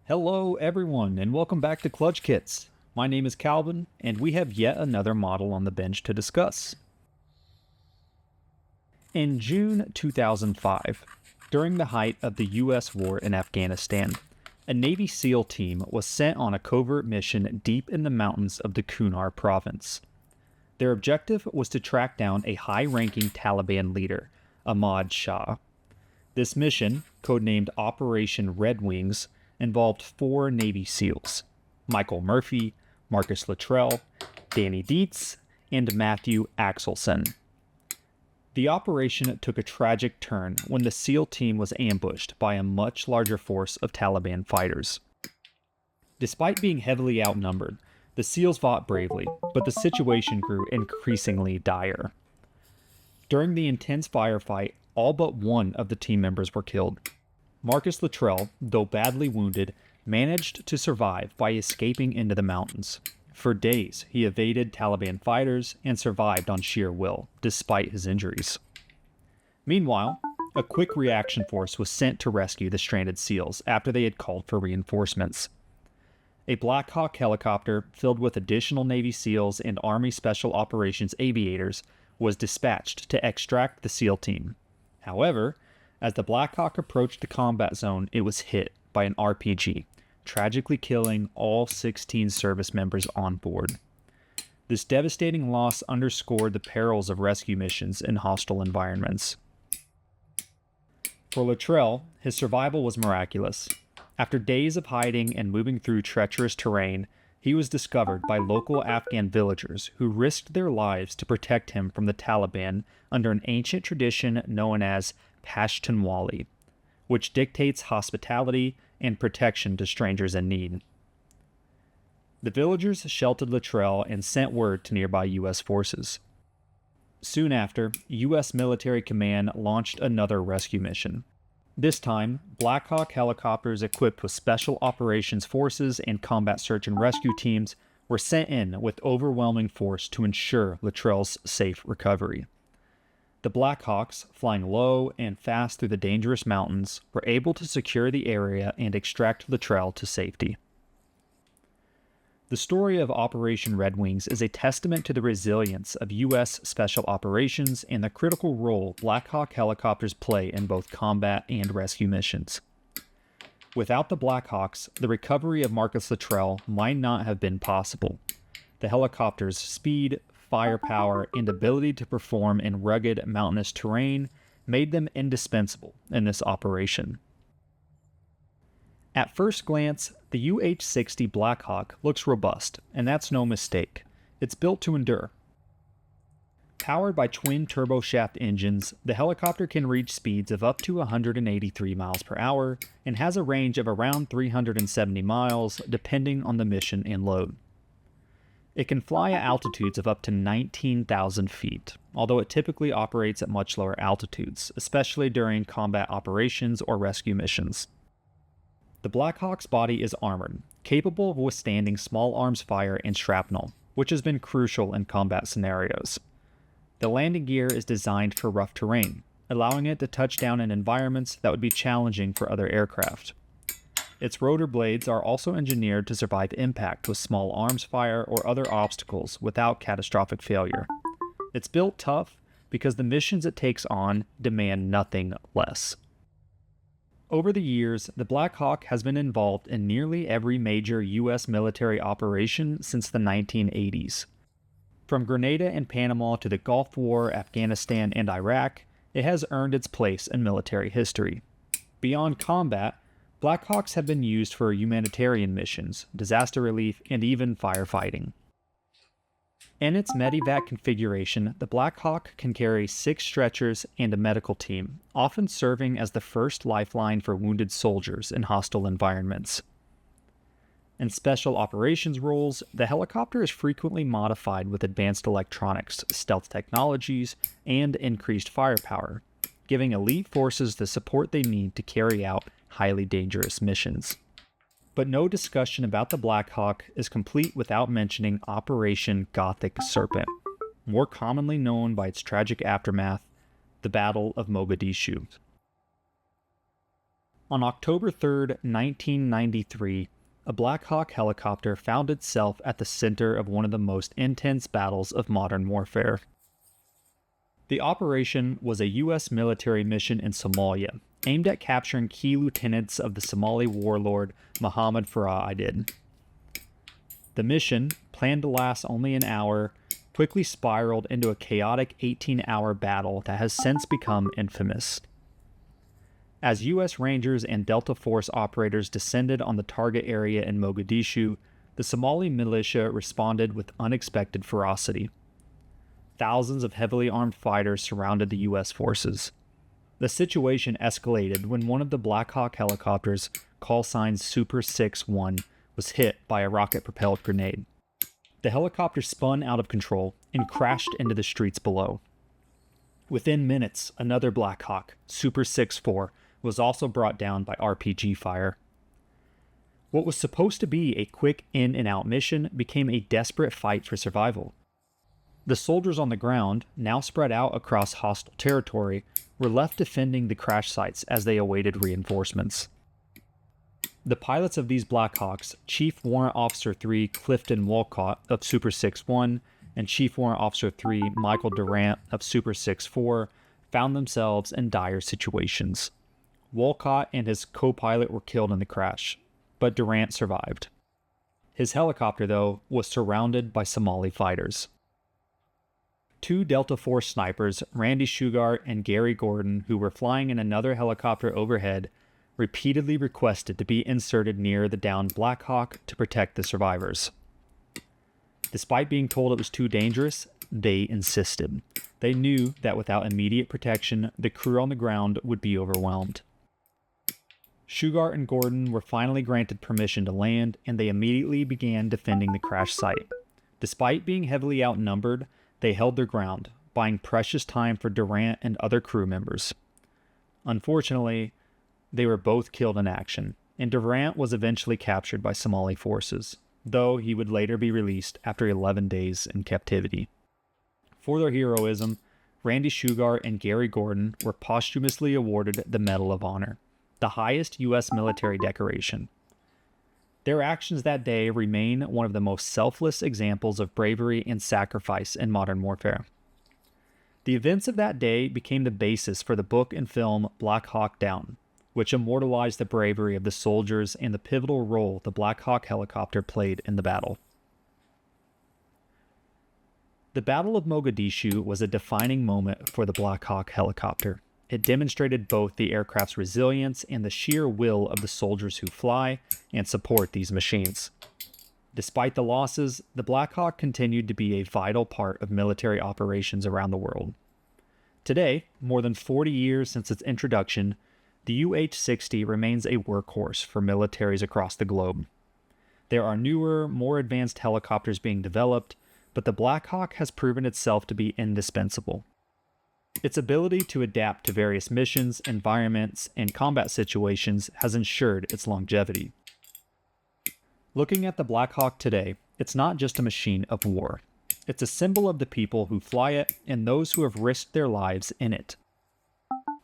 Hello everyone and welcome back to Clutch Kits. My name is Calvin and we have yet another model on the bench to discuss. In June 2005, during the height of the US war in Afghanistan, a Navy SEAL team was sent on a covert mission deep in the mountains of the Kunar province. Their objective was to track down a high-ranking Taliban leader, Ahmad Shah. This mission, codenamed Operation Red Wings, involved 4 Navy SEALs: Michael Murphy, Marcus Luttrell, Danny Dietz, and Matthew Axelson. The operation took a tragic turn when the SEAL team was ambushed by a much larger force of Taliban fighters. Despite being heavily outnumbered, the SEALs fought bravely, but the situation grew increasingly dire. During the intense firefight, all but one of the team members were killed. Marcus Luttrell, though badly wounded, managed to survive by escaping into the mountains. For days, he evaded Taliban fighters and survived on sheer will, despite his injuries. Meanwhile, a quick reaction force was sent to rescue the stranded SEALs after they had called for reinforcements. A Black Hawk helicopter filled with additional Navy SEALs and Army Special Operations aviators was dispatched to extract the SEAL team. However, as the Black Hawk approached the combat zone, it was hit by an RPG, tragically killing all 16 service members on board. This devastating loss underscored the perils of rescue missions in hostile environments. For Luttrell, his survival was miraculous. After days of hiding and moving through treacherous terrain, he was discovered by local Afghan villagers who risked their lives to protect him from the Taliban under an ancient tradition known as Pashtunwali, which dictates hospitality and protection to strangers in need. The villagers sheltered Luttrell and sent word to nearby U.S. forces. Soon after, U.S. military command launched another rescue mission. This time, Black Hawk helicopters equipped with special operations forces and combat search and rescue teams were sent in with overwhelming force to ensure Luttrell's safe recovery. The Black Hawks, flying low and fast through the dangerous mountains, were able to secure the area and extract Luttrell to safety. The story of Operation Red Wings is a testament to the resilience of U.S. Special Operations and the critical role Black Hawk helicopters play in both combat and rescue missions. Without the Black Hawks, the recovery of Marcus Luttrell might not have been possible. The helicopter's speed, firepower, and ability to perform in rugged, mountainous terrain made them indispensable in this operation. At first glance, the UH-60 Black Hawk looks robust, and that's no mistake. It's built to endure. Powered by twin turboshaft engines, the helicopter can reach speeds of up to 183 miles per hour and has a range of around 370 miles depending on the mission and load. It can fly at altitudes of up to 19,000 feet, although it typically operates at much lower altitudes, especially during combat operations or rescue missions. The Black Hawk's body is armored, capable of withstanding small arms fire and shrapnel, which has been crucial in combat scenarios. The landing gear is designed for rough terrain, allowing it to touch down in environments that would be challenging for other aircraft. Its rotor blades are also engineered to survive impact with small arms fire or other obstacles without catastrophic failure. It's built tough because the missions it takes on demand nothing less. Over the years, the Black Hawk has been involved in nearly every major U.S. military operation since the 1980s. From Grenada and Panama to the Gulf War, Afghanistan, and Iraq, it has earned its place in military history. Beyond combat, Black Hawks have been used for humanitarian missions, disaster relief, and even firefighting. In its medevac configuration, the Black Hawk can carry 6 stretchers and a medical team, often serving as the first lifeline for wounded soldiers in hostile environments. In special operations roles, the helicopter is frequently modified with advanced electronics, stealth technologies, and increased firepower, giving elite forces the support they need to carry out highly dangerous missions. But no discussion about the Black Hawk is complete without mentioning Operation Gothic Serpent, more commonly known by its tragic aftermath, the Battle of Mogadishu. On October 3, 1993, a Black Hawk helicopter found itself at the center of one of the most intense battles of modern warfare. The operation was a U.S. military mission in Somalia, aimed at capturing key lieutenants of the Somali warlord Mohammed Farah Aidid. The mission, planned to last only an hour, quickly spiraled into a chaotic 18-hour battle that has since become infamous. As U.S. Rangers and Delta Force operators descended on the target area in Mogadishu, the Somali militia responded with unexpected ferocity. Thousands of heavily armed fighters surrounded the U.S. forces. The situation escalated when one of the Black Hawk helicopters, call sign Super 6-1, was hit by a rocket-propelled grenade. The helicopter spun out of control and crashed into the streets below. Within minutes, another Black Hawk, Super 6-4, was also brought down by RPG fire. What was supposed to be a quick in-and-out mission became a desperate fight for survival. The soldiers on the ground, now spread out across hostile territory, were left defending the crash sites as they awaited reinforcements. The pilots of these Black Hawks, Chief Warrant Officer 3 Clifton Walcott of Super 6-1 and Chief Warrant Officer 3 Michael Durant of Super 6-4, found themselves in dire situations. Walcott and his co-pilot were killed in the crash, but Durant survived. His helicopter, though, was surrounded by Somali fighters. Two Delta Force snipers, Randy Shugart and Gary Gordon, who were flying in another helicopter overhead, repeatedly requested to be inserted near the downed Black Hawk to protect the survivors. Despite being told it was too dangerous, they insisted. They knew that without immediate protection, the crew on the ground would be overwhelmed. Shugart and Gordon were finally granted permission to land, and they immediately began defending the crash site. Despite being heavily outnumbered, they held their ground, buying precious time for Durant and other crew members. Unfortunately, they were both killed in action, and Durant was eventually captured by Somali forces, though he would later be released after 11 days in captivity. For their heroism, Randy Shugart and Gary Gordon were posthumously awarded the Medal of Honor, the highest U.S. military decoration. Their actions that day remain one of the most selfless examples of bravery and sacrifice in modern warfare. The events of that day became the basis for the book and film Black Hawk Down, which immortalized the bravery of the soldiers and the pivotal role the Black Hawk helicopter played in the battle. The Battle of Mogadishu was a defining moment for the Black Hawk helicopter. It demonstrated both the aircraft's resilience and the sheer will of the soldiers who fly and support these machines. Despite the losses, the Black Hawk continued to be a vital part of military operations around the world. Today, more than 40 years since its introduction, the UH-60 remains a workhorse for militaries across the globe. There are newer, more advanced helicopters being developed, but the Black Hawk has proven itself to be indispensable. Its ability to adapt to various missions, environments, and combat situations has ensured its longevity. Looking at the Black Hawk today, it's not just a machine of war. It's a symbol of the people who fly it and those who have risked their lives in it.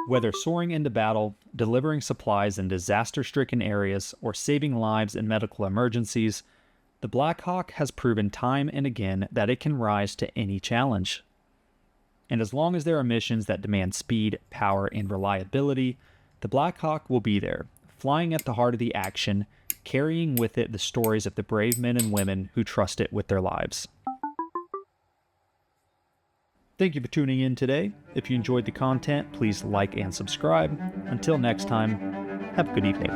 Whether soaring into battle, delivering supplies in disaster-stricken areas, or saving lives in medical emergencies, the Black Hawk has proven time and again that it can rise to any challenge. And as long as there are missions that demand speed, power, and reliability, the Black Hawk will be there, flying at the heart of the action, carrying with it the stories of the brave men and women who trust it with their lives. Thank you for tuning in today. If you enjoyed the content, please like and subscribe. Until next time, have a good evening.